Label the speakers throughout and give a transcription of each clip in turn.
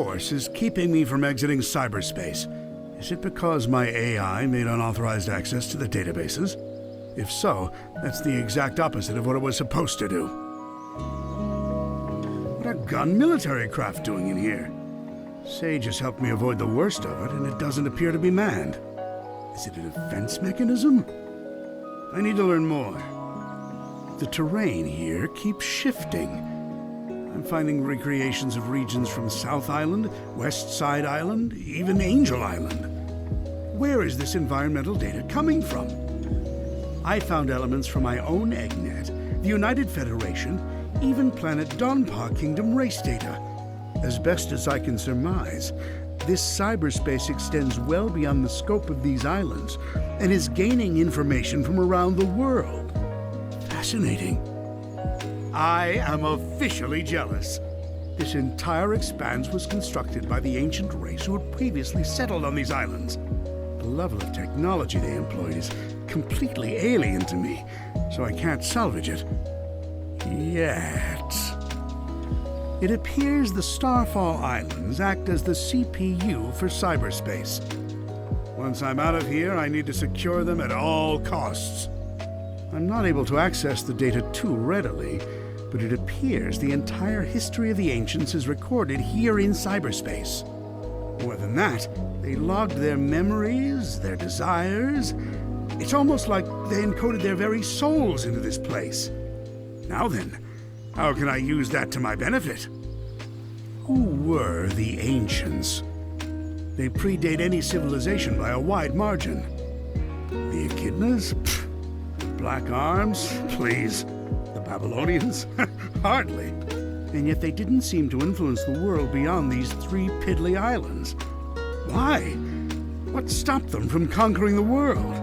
Speaker 1: force is keeping me from exiting cyberspace? Is it because my AI made unauthorized access to the databases? If so, that's the exact opposite of what it was supposed to do. What are gun military craft doing in here? Sage has helped me avoid the worst of it, and it doesn't appear to be manned. Is it a defense mechanism? I need to learn more. The terrain here keeps shifting. I'm finding recreations of regions from South Island, West Side Island, even Angel Island. Where is this environmental data coming from? I found elements from my own EggNet, the United Federation, even planet Donpa Kingdom race data. As best as I can surmise, this cyberspace extends well beyond the scope of these islands and is gaining information from around the world. Fascinating. I am officially jealous. This entire expanse was constructed by the ancient race who had previously settled on these islands. The level of technology they employed is completely alien to me, so I can't salvage it. Yet. It appears the Starfall Islands act as the CPU for cyberspace. Once I'm out of here, I need to secure them at all costs. I'm not able to access the data too readily, but it appears the entire history of the ancients is recorded here in cyberspace. More than that, they logged their memories, their desires. It's almost like they encoded their very souls into this place. Now then, how can I use that to my benefit? Who were the ancients? They predate any civilization by a wide margin. The Echidnas? Pfft. Black Arms? Please. The Babylonians? Hardly. And yet they didn't seem to influence the world beyond these 3 piddly islands. Why? What stopped them from conquering the world?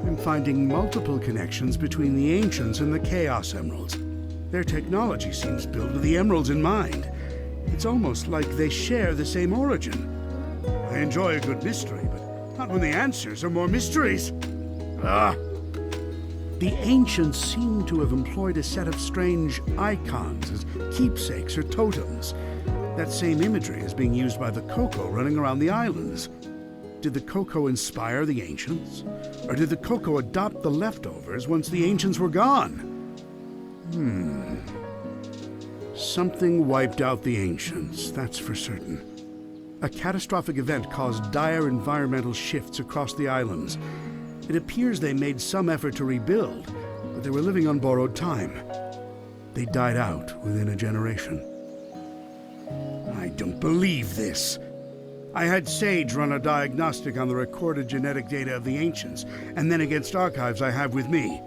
Speaker 1: I'm finding multiple connections between the ancients and the Chaos Emeralds. Their technology seems built with the emeralds in mind. It's almost like they share the same origin. I enjoy a good mystery, but not when the answers are more mysteries. Ah! The ancients seem to have employed a set of strange icons as keepsakes or totems. That same imagery is being used by the Coco running around the islands. Did the Coco inspire the ancients? Or did the Coco adopt the leftovers once the ancients were gone? Something wiped out the ancients, that's for certain. A catastrophic event caused dire environmental shifts across the islands. It appears they made some effort to rebuild, but they were living on borrowed time. They died out within a generation. I don't believe this. I had Sage run a diagnostic on the recorded genetic data of the ancients, and then against archives I have with me.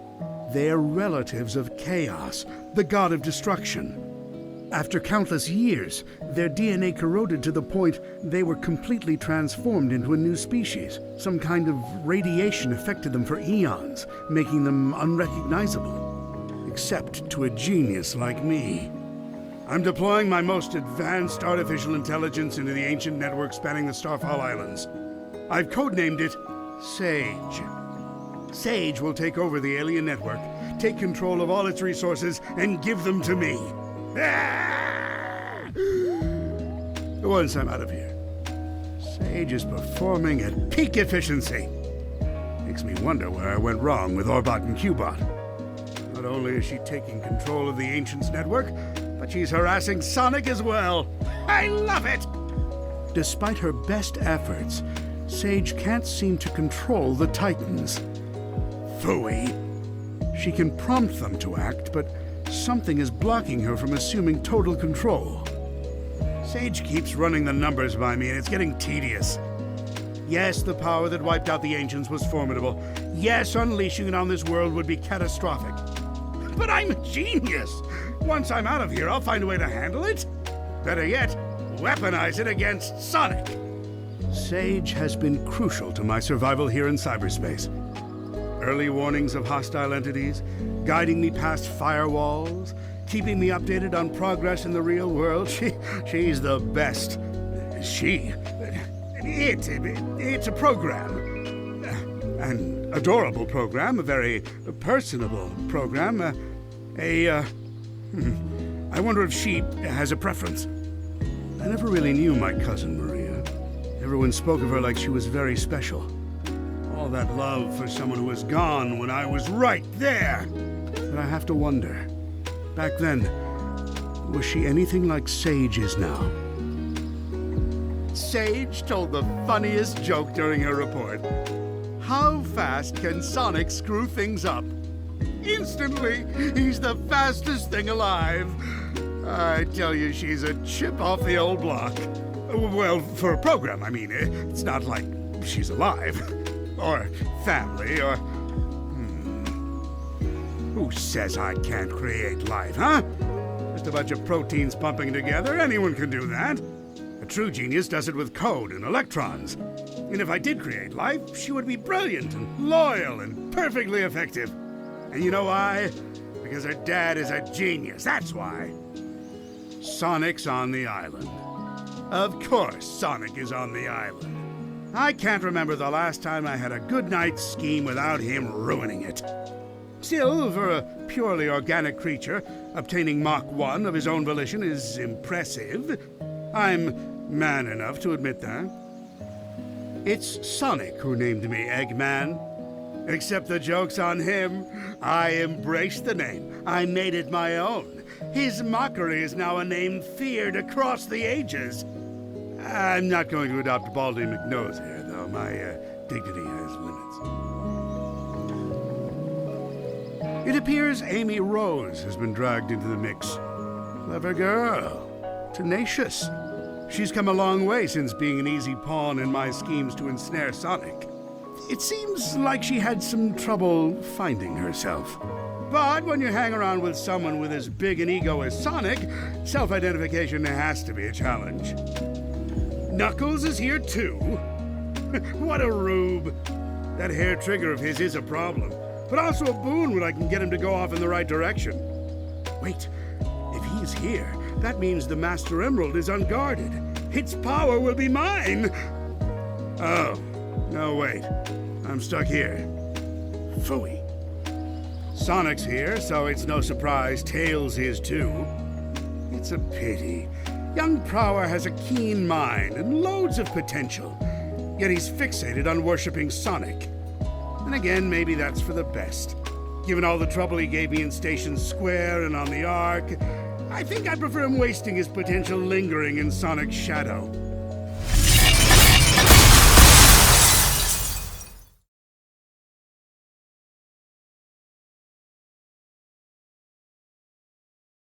Speaker 1: They're relatives of Chaos, the god of destruction. After countless years, their DNA corroded to the point they were completely transformed into a new species. Some kind of radiation affected them for eons, making them unrecognizable. Except to a genius like me. I'm deploying my most advanced artificial intelligence into the ancient network spanning the Starfall Islands. I've codenamed it Sage. Sage will take over the alien network, take control of all its resources, and give them to me. Once I'm out of here. Sage is performing at peak efficiency. Makes me wonder where I went wrong with Orbot and Qbot. Not only is she taking control of the Ancients network, but she's harassing Sonic as well. I love it! Despite her best efforts, Sage can't seem to control the Titans. Phooey. She can prompt them to act, but something is blocking her from assuming total control. Sage keeps running the numbers by me, and it's getting tedious. Yes, the power that wiped out the Ancients was formidable. Yes, unleashing it on this world would be catastrophic. But I'm a genius! Once I'm out of here, I'll find a way to handle it. Better yet, weaponize it against Sonic. Sage has been crucial to my survival here in cyberspace. Early warnings of hostile entities, guiding me past firewalls, keeping me updated on progress in the real world. She's the best. It's a program. An adorable program, a very personable program. I wonder if she has a preference. I never really knew my cousin Maria. Everyone spoke of her like she was very special. All that love for someone who was gone when I was right there. But I have to wonder, back then, was she anything like Sage is now? Sage told the funniest joke during her report. How fast can Sonic screw things up? Instantly, he's the fastest thing alive. I tell you, she's a chip off the old block. Well, for a program, I mean. It's not like she's alive. Or family, or... Who says I can't create life, huh? Just a bunch of proteins pumping together. Anyone can do that. A true genius does it with code and electrons. And if I did create life, she would be brilliant and loyal and perfectly effective. And you know why? Because her dad is a genius, that's why. Sonic's on the island. Of course Sonic is on the island. I can't remember the last time I had a good night's scheme without him ruining it. Still, for a purely organic creature, obtaining Mach 1 of his own volition is impressive. I'm man enough to admit that. It's Sonic who named me Eggman. Except the joke's on him. I embraced the name. I made it my own. His mockery is now a name feared across the ages. I'm not going to adopt Baldy McNose here, though. My dignity has limits. It appears Amy Rose has been dragged into the mix. Clever girl. Tenacious. She's come a long way since being an easy pawn in my schemes to ensnare Sonic. It seems like she had some trouble finding herself. But when you hang around with someone with as big an ego as Sonic, self-identification has to be a challenge. Knuckles is here too? What a rube. That hair trigger of his is a problem, but also a boon when I can get him to go off in the right direction. Wait, if he's here, that means the Master Emerald is unguarded. Its power will be mine! Oh, no wait, I'm stuck here. Phooey. Sonic's here, so it's no surprise Tails is too. It's a pity. Young Prower has a keen mind and loads of potential, yet he's fixated on worshipping Sonic. And again, maybe that's for the best. Given all the trouble he gave me in Station Square and on the Ark, I think I'd prefer him wasting his potential lingering in Sonic's shadow.